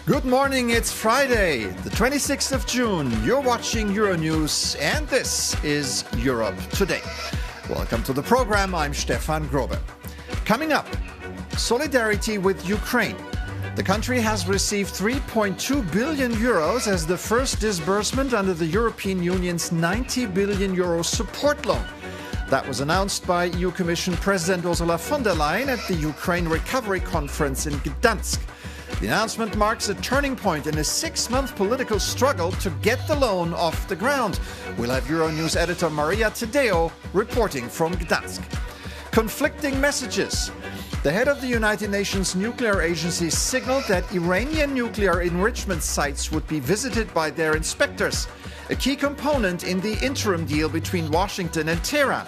Good morning, it's Friday, the 26th of June. You're watching Euronews, and this is Europe Today. Welcome to the program, I'm Stefan Grobe. Coming up, solidarity with Ukraine. The country has received 3.2 billion euros as the first disbursement under the European Union's 90 billion euro support loan. That was announced by EU Commission President Ursula von der Leyen at the Ukraine Recovery Conference in Gdansk. The announcement marks a turning point in a 6-month political struggle to get the loan off the ground. We'll have Euronews editor Maria Tadeo reporting from Gdansk. Conflicting messages. The head of the United Nations Nuclear Agency signaled that Iranian nuclear enrichment sites would be visited by their inspectors, a key component in the interim deal between Washington and Tehran.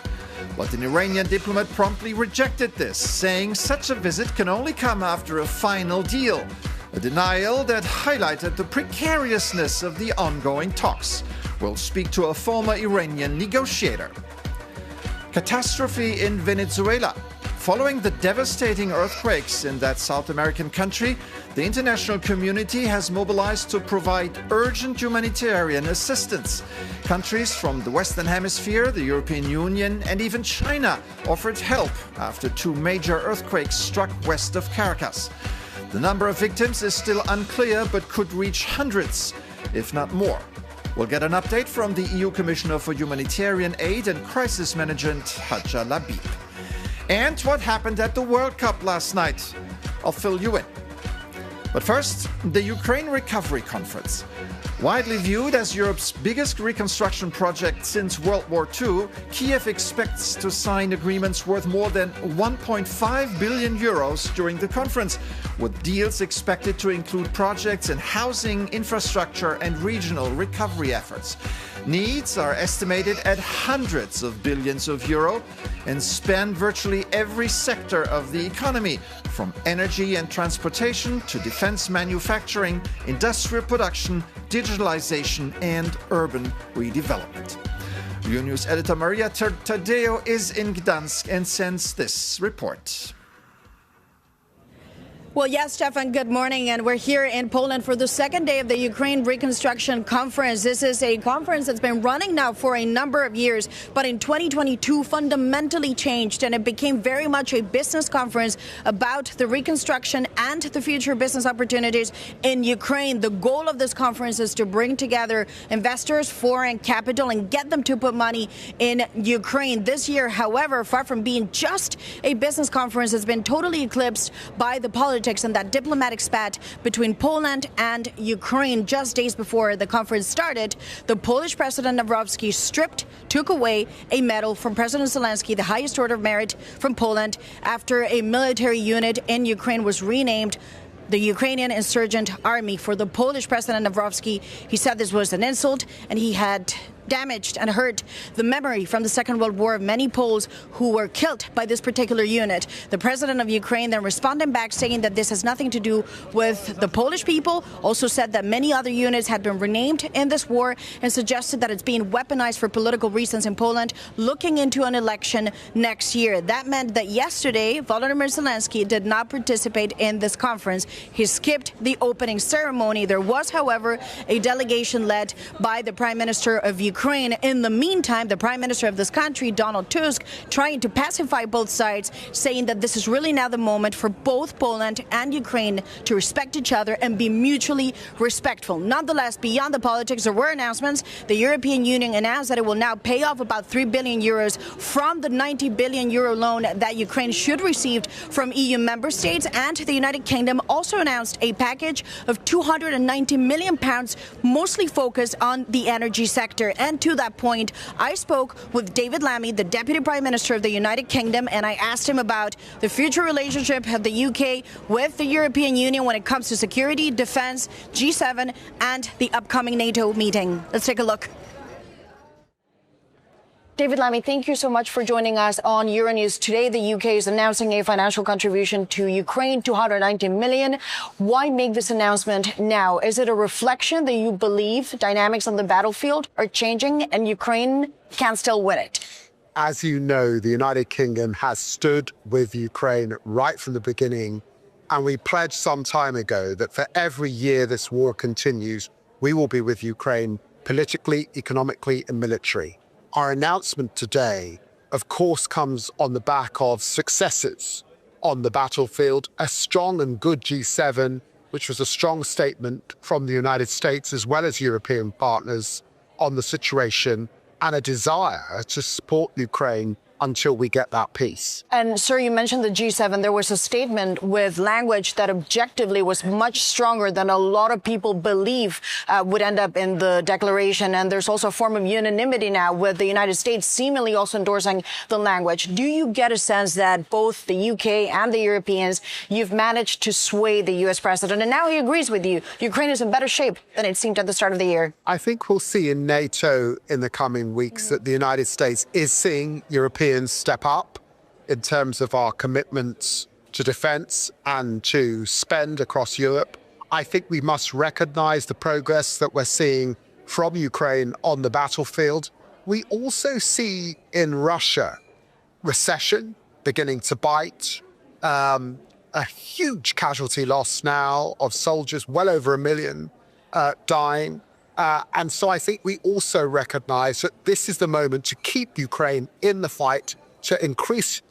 But an Iranian diplomat promptly rejected this, saying such a visit can only come after a final deal. A denial that highlighted the precariousness of the ongoing talks. We'll speak to a former Iranian negotiator. Catastrophe in Venezuela. Following the devastating earthquakes in that South American country, the international community has mobilized to provide urgent humanitarian assistance. Countries from the Western Hemisphere, the European Union, and even China offered help after 2 major earthquakes struck west of Caracas. The number of victims is still unclear, but could reach hundreds, if not more. We'll get an update from the EU Commissioner for Humanitarian Aid and Crisis Management, Hadja Labib. And what happened at the World Cup last night. I'll fill you in. But first, the Ukraine Recovery Conference. Widely viewed as Europe's biggest reconstruction project since World War II, Kiev expects to sign agreements worth more than 1.5 billion euros during the conference, with deals expected to include projects in housing, infrastructure, and regional recovery efforts. Needs are estimated at hundreds of billions of euro and span virtually every sector of the economy, from energy and transportation to defense manufacturing, industrial production, digitalization, and urban redevelopment. Euronews editor Maria Tadeo is in Gdansk and sends this report. Well, yes, Stefan, good morning. And we're here in Poland for the second day of the Ukraine Reconstruction Conference. This is a conference that's been running now for a number of years, but in 2022 fundamentally changed, and it became very much a business conference about the reconstruction and the future business opportunities in Ukraine. The goal of this conference is to bring together investors, foreign capital, and get them to put money in Ukraine. This year, however, far from being just a business conference, has been totally eclipsed by the politics and that diplomatic spat between Poland and Ukraine. Just days before the conference started, the Polish President Nawrocki took away a medal from President Zelensky, the highest order of merit from Poland, after a military unit in Ukraine was renamed the Ukrainian Insurgent Army. For the Polish President Nawrocki, he said this was an insult, and he had damaged and hurt the memory from the Second World War of many Poles who were killed by this particular unit. The president of Ukraine then responded back, saying that this has nothing to do with the Polish people, also said that many other units had been renamed in this war, and suggested that it's being weaponized for political reasons in Poland, looking into an election next year. That meant that yesterday, Volodymyr Zelensky did not participate in this conference. He skipped the opening ceremony. There was, however, a delegation led by the Prime Minister of Ukraine. In the meantime, the Prime Minister of this country, Donald Tusk, trying to pacify both sides, saying that this is really now the moment for both Poland and Ukraine to respect each other and be mutually respectful. Nonetheless, beyond the politics, there were announcements. The European Union announced that it will now pay off about 3 billion euros from the 90 billion euro loan that Ukraine should receive from EU member states. And the United Kingdom also announced a package of 290 million pounds, mostly focused on the energy sector. And to that point, I spoke with David Lammy, the Deputy Prime Minister of the United Kingdom, and I asked him about the future relationship of the UK with the European Union when it comes to security, defense, G7, and the upcoming NATO meeting. Let's take a look. David Lammy, thank you so much for joining us on Euronews. Today, the UK is announcing a financial contribution to Ukraine, 290 million. Why make this announcement now? Is it a reflection that you believe dynamics on the battlefield are changing and Ukraine can still win it? As you know, the United Kingdom has stood with Ukraine right from the beginning. And we pledged some time ago that for every year this war continues, we will be with Ukraine politically, economically, and militarily. Our announcement today, of course, comes on the back of successes on the battlefield, a strong and good G7, which was a strong statement from the United States as well as European partners on the situation, and a desire to support Ukraine until we get that peace. And, sir, you mentioned the G7. There was a statement with language that objectively was much stronger than a lot of people believe would end up in the declaration. And there's also a form of unanimity now with the United States seemingly also endorsing the language. Do you get a sense that both the UK and the Europeans, you've managed to sway the US president, and now he agrees with you? Ukraine is in better shape than it seemed at the start of the year. I think we'll see in NATO in the coming weeks that the United States is seeing Europeans step up in terms of our commitments to defence and to spend across Europe. I think we must recognise the progress that we're seeing from Ukraine on the battlefield. We also see in Russia recession beginning to bite, a huge casualty loss now of soldiers, well over 1 million dying. And so I think we also recognise that this is the moment to keep Ukraine in the fight, to increase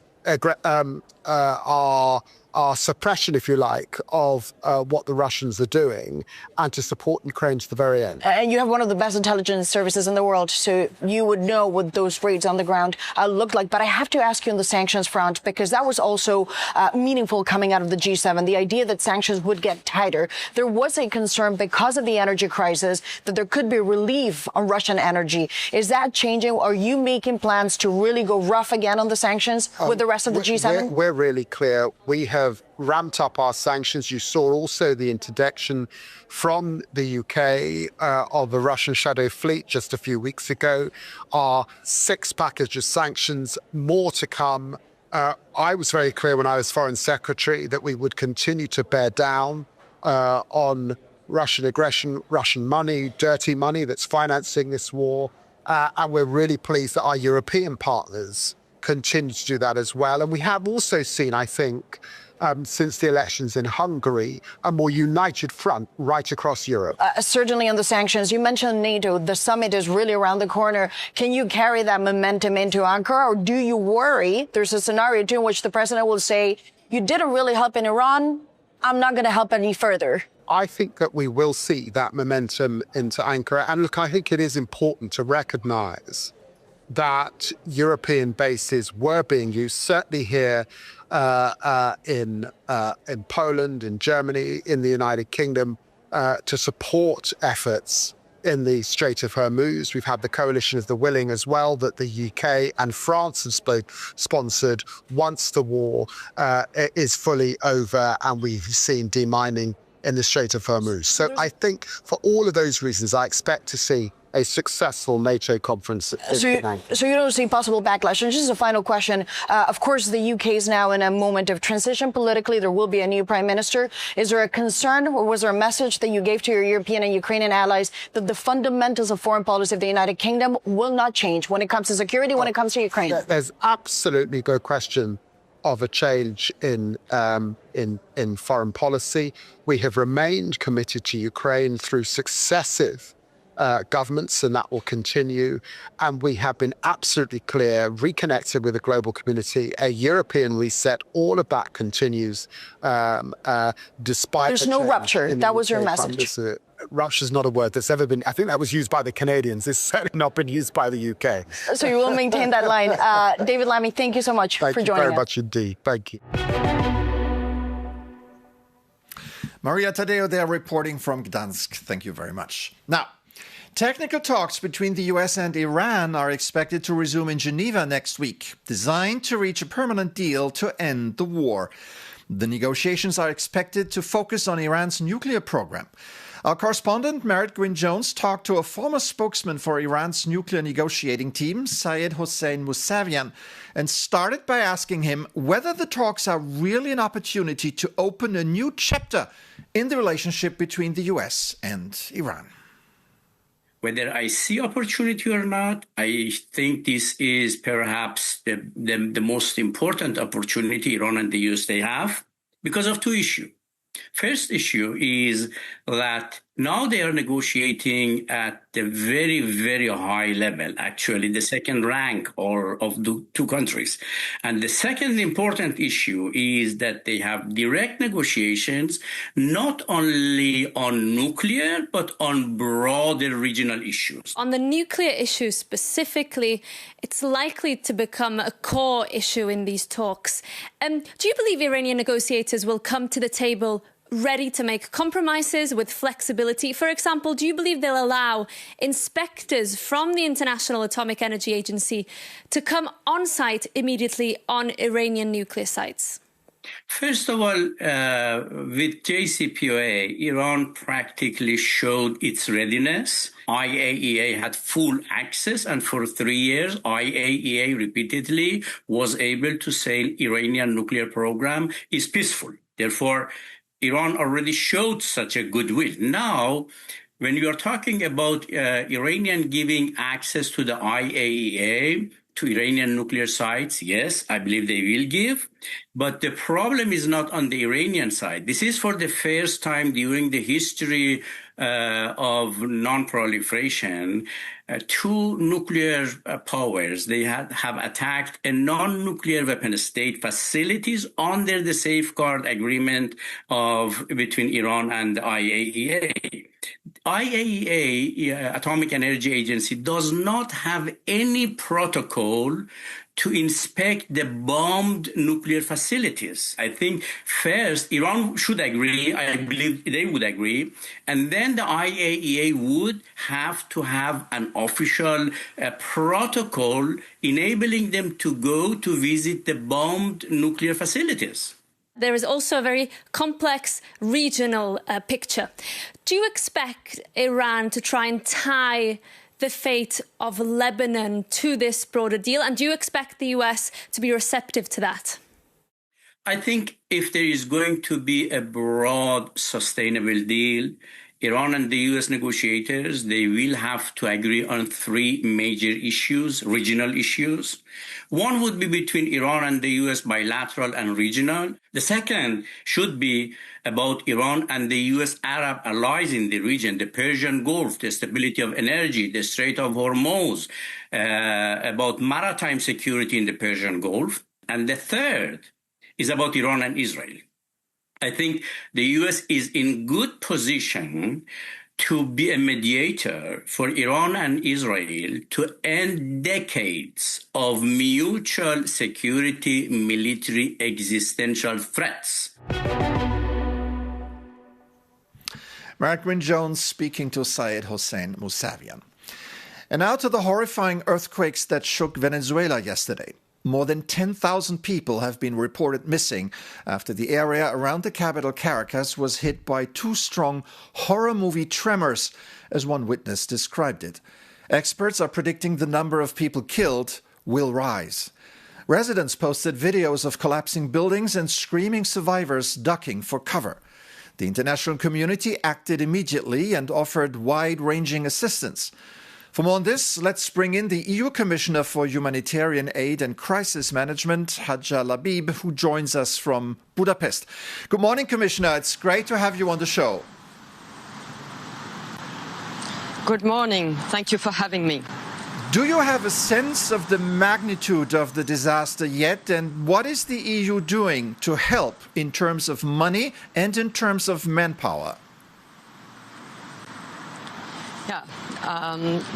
our suppression, if you like, of what the Russians are doing, and to support Ukraine to the very end. And you have one of the best intelligence services in the world, so you would know what those raids on the ground look like. But I have to ask you on the sanctions front, because that was also meaningful coming out of the G7, the idea that sanctions would get tighter. There was a concern because of the energy crisis that there could be relief on Russian energy. Is that changing? Are you making plans to really go rough again on the sanctions with the rest of the G7? We're really clear. We have ramped up our sanctions. You saw also the interdiction from the UK of the Russian shadow fleet just a few weeks ago. Our 6th package of sanctions, more to come. I was very clear when I was Foreign Secretary that we would continue to bear down on Russian aggression, Russian money, dirty money that's financing this war. And we're really pleased that our European partners continue to do that as well. And we have also seen, I think, since the elections in Hungary, a more united front right across Europe. Certainly on the sanctions. You mentioned NATO. The summit is really around the corner. Can you carry that momentum into Ankara, or do you worry there's a scenario too in which the president will say, you didn't really help in Iran, I'm not going to help any further? I think that we will see that momentum into Ankara. And look, I think it is important to recognise that European bases were being used, certainly here in Poland, in Germany, in the United Kingdom, to support efforts in the Strait of Hormuz. We've had the Coalition of the Willing as well, that the UK and France have sponsored once the war is fully over and we've seen demining in the Strait of Hormuz. So I think for all of those reasons, I expect to see a successful NATO conference. So you don't see possible backlash. And just a final question. Of course, the UK is now in a moment of transition politically. There will be a new prime minister. Is there a concern, or was there a message that you gave to your European and Ukrainian allies that the fundamentals of foreign policy of the United Kingdom will not change when it comes to security, when it comes to Ukraine? There's absolutely no question of a change in foreign policy. We have remained committed to Ukraine through successive governments, and that will continue. And we have been absolutely clear, reconnected with the global community, a European reset, all of that continues despite... There's no rupture. That was your message. Rupture is not a word that's ever been... I think that was used by the Canadians. It's certainly not been used by the UK. So you will maintain that line. David Lammy, thank you so much for joining us. Thank you very much indeed. Thank you. Maria Tadeo there reporting from Gdansk. Thank you very much. Now, technical talks between the US and Iran are expected to resume in Geneva next week, designed to reach a permanent deal to end the war. The negotiations are expected to focus on Iran's nuclear program. Our correspondent, Merit Gwynne-Jones, talked to a former spokesman for Iran's nuclear negotiating team, Sayed Hossein Mousavian, and started by asking him whether the talks are really an opportunity to open a new chapter in the relationship between the US and Iran. Whether I see opportunity or not, I think this is perhaps the most important opportunity Iran and the US they have because of two issues. First issue is that now they are negotiating at the very, very high level, actually the second rank of the two countries. And the second important issue is that they have direct negotiations, not only on nuclear, but on broader regional issues. On the nuclear issue specifically, it's likely to become a core issue in these talks. Do you believe Iranian negotiators will come to the table ready to make compromises with flexibility? For example, do you believe they'll allow inspectors from the International Atomic Energy Agency to come on site immediately on Iranian nuclear sites? First of all, with JCPOA, Iran practically showed its readiness. IAEA had full access, and for 3 years, IAEA repeatedly was able to say Iranian nuclear program is peaceful. Therefore, Iran already showed such a goodwill. Now, when you are talking about Iranian giving access to the IAEA, to Iranian nuclear sites, yes, I believe they will give. But the problem is not on the Iranian side. This is for the first time during the history of non-proliferation. Two nuclear powers, they have attacked a non-nuclear weapon state facilities under the safeguard agreement between Iran and the IAEA. IAEA, Atomic Energy Agency, does not have any protocol to inspect the bombed nuclear facilities. I think first Iran should agree, I believe they would agree, and then the IAEA would have to have an official protocol enabling them to go to visit the bombed nuclear facilities. There is also a very complex regional picture. Do you expect Iran to try and tie the fate of Lebanon to this broader deal? And do you expect the US to be receptive to that? I think if there is going to be a broad, sustainable deal, Iran and the US negotiators, they will have to agree on three major issues, regional issues. One would be between Iran and the US bilateral and regional. The second should be about Iran and the US Arab allies in the region, the Persian Gulf, the stability of energy, the Strait of Hormuz, about maritime security in the Persian Gulf. And the third is about Iran and Israel. I think the US is in good position to be a mediator for Iran and Israel to end decades of mutual security, military, existential threats. Merit Gwynne-Jones speaking to Sayed Hossein Mousavian. And now to the horrifying earthquakes that shook Venezuela yesterday. More than 10,000 people have been reported missing after the area around the capital Caracas was hit by two strong horror movie tremors, as one witness described it. Experts are predicting the number of people killed will rise. Residents posted videos of collapsing buildings and screaming survivors ducking for cover. The international community acted immediately and offered wide-ranging assistance. For more on this, let's bring in the EU Commissioner for Humanitarian Aid and Crisis Management, Hadja Labib, who joins us from Budapest. Good morning, Commissioner. It's great to have you on the show. Good morning. Thank you for having me. Do you have a sense of the magnitude of the disaster yet? And what is the EU doing to help in terms of money and in terms of manpower? Yeah,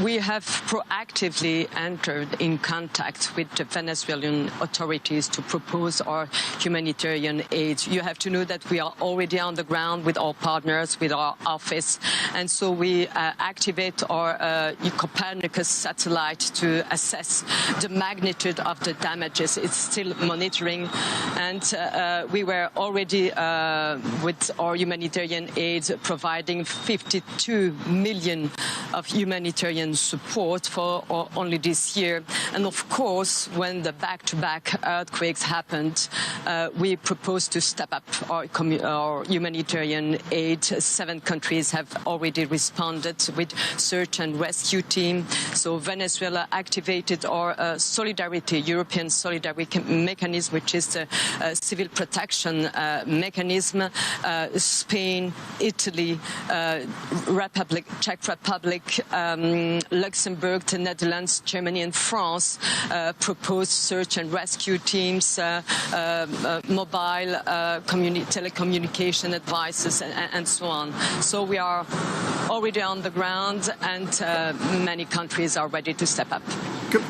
we have proactively entered in contact with the Venezuelan authorities to propose our humanitarian aid. You have to know that we are already on the ground with our partners, with our office, and so we activate our Copernicus satellite to assess the magnitude of the damages. It's still monitoring, and we were already with our humanitarian aid providing 52 million of humanitarian support for only this year. And of course, when the back-to-back earthquakes happened, we proposed to step up our humanitarian aid. 7 countries have already responded with search and rescue team. So Venezuela activated our solidarity, European solidarity mechanism, which is the civil protection mechanism. Spain, Italy, Czech Republic, Luxembourg, the Netherlands, Germany and France proposed search and rescue teams, mobile telecommunication advices and so on. So we are already on the ground, and many countries are ready to step up.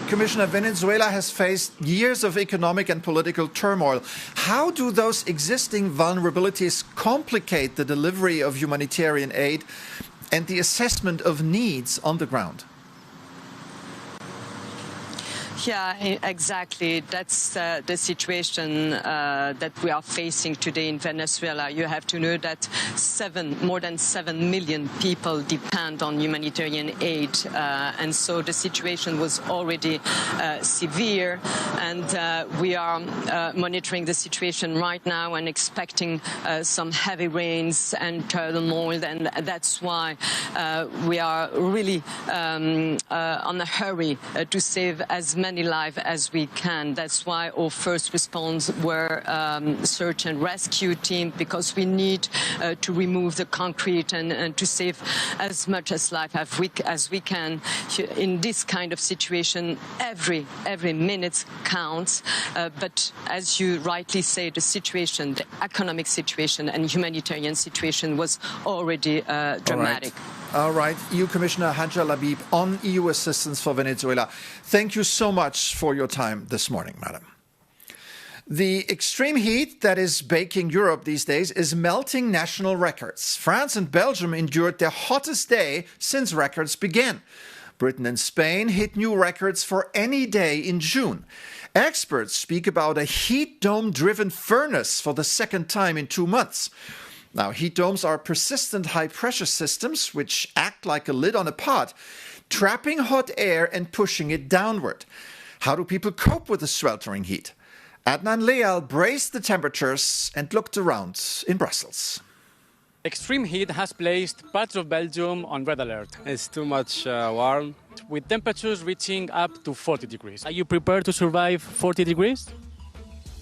Commissioner, Venezuela has faced years of economic and political turmoil. How do those existing vulnerabilities complicate the delivery of humanitarian aid and the assessment of needs on the ground? Yeah, exactly. That's the situation that we are facing today in Venezuela. You have to know that more than 7 million people depend on humanitarian aid. And so the situation was already severe. And we are monitoring the situation right now and expecting some heavy rains and turmoil. And that's why we are really on a hurry to save as many lives as we can. That's why our first response were search and rescue team, because we need to remove the concrete and to save as much as life as we can. In this kind of situation, every minute counts. But as you rightly say, the situation, the economic situation and humanitarian situation was already dramatic. All right. EU Commissioner Hadja Labib on EU assistance for Venezuela. Thank you so much for your time this morning, madam. The extreme heat that is baking Europe these days is melting national records. France and Belgium endured their hottest day since records began. Britain and Spain hit new records for any day in June. Experts speak about a heat dome-driven furnace for the second time in 2 months. Now, heat domes are persistent high-pressure systems which act like a lid on a pot, trapping hot air and pushing it downward. How do people cope with the sweltering heat? Adnan Leal braced the temperatures and looked around in Brussels. Extreme heat has placed parts of Belgium on red alert. It's too much warm, with temperatures reaching up to 40 degrees. Are you prepared to survive 40 degrees?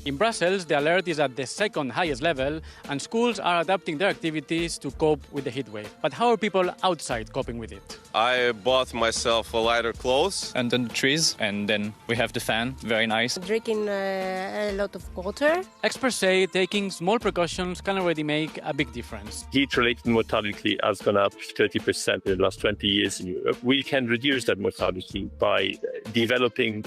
In Brussels, the alert is at the second highest level, and schools are adapting their activities to cope with the heat wave. But how are people outside coping with it? I bought myself a lighter clothes. Under the trees, and then we have the fan, very nice. Drinking a lot of water. Experts say taking small precautions can already make a big difference. Heat-related mortality has gone up 30% in the last 20 years in Europe. We can reduce that mortality by developing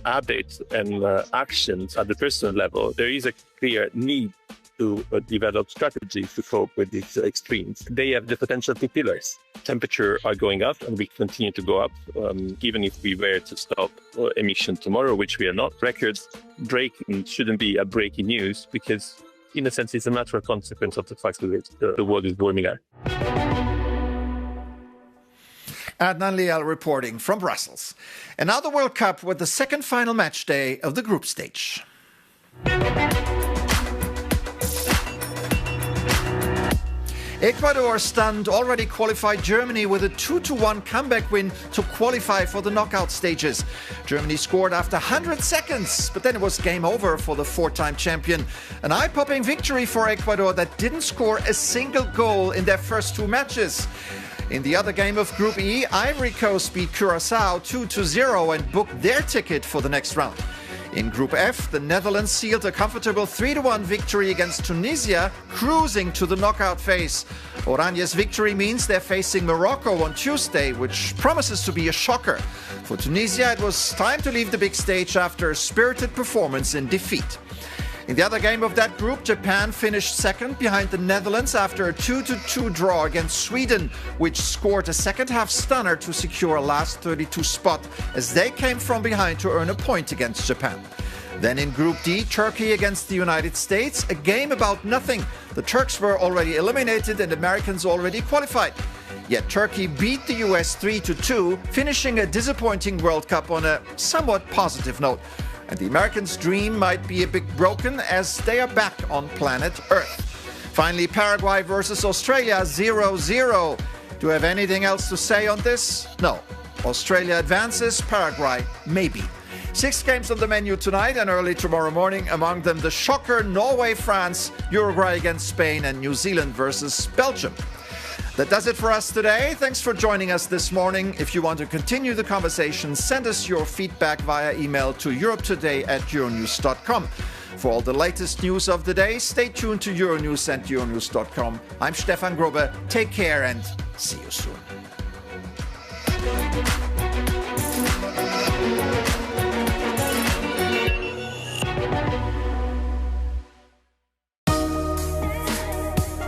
habits and actions at the personal level. There is a clear need to develop strategies to cope with these extremes. They have the potential to pillars. Temperature are going up and we continue to go up. Even if we were to stop emission tomorrow, which we are not, records breaking shouldn't be a breaking news, because in a sense it's a natural consequence of the fact that the world is warming up. Adnan Leal reporting from Brussels. And now the World Cup with the second final match day of the group stage. Ecuador stunned already qualified Germany with a 2-1 comeback win to qualify for the knockout stages. Germany scored after 100 seconds, but then it was game over for the four-time champion. An eye-popping victory for Ecuador that didn't score a single goal in their first 2 matches. In the other game of Group E, Ivory Coast beat Curaçao 2-0 and booked their ticket for the next round. In Group F, the Netherlands sealed a comfortable 3-1 victory against Tunisia, cruising to the knockout phase. Oranje's victory means they're facing Morocco on Tuesday, which promises to be a shocker. For Tunisia, it was time to leave the big stage after a spirited performance in defeat. In the other game of that group, Japan finished second behind the Netherlands after a 2-2 draw against Sweden, which scored a second-half stunner to secure a last 32 spot as they came from behind to earn a point against Japan. Then in Group D, Turkey against the United States, a game about nothing. The Turks were already eliminated and Americans already qualified. Yet Turkey beat the US 3-2, finishing a disappointing World Cup on a somewhat positive note. And the Americans' dream might be a bit broken as they are back on planet Earth. Finally, Paraguay versus Australia 0-0. Do you have anything else to say on this? No. Australia advances, Paraguay maybe. 6 games on the menu tonight and early tomorrow morning, among them the shocker Norway-France, Uruguay against Spain, and New Zealand versus Belgium. That does it for us today. Thanks for joining us this morning. If you want to continue the conversation, send us your feedback via email to europetoday@euronews.com. For all the latest news of the day, stay tuned to Euronews and euronews.com. I'm Stefan Grobe. Take care and see you soon.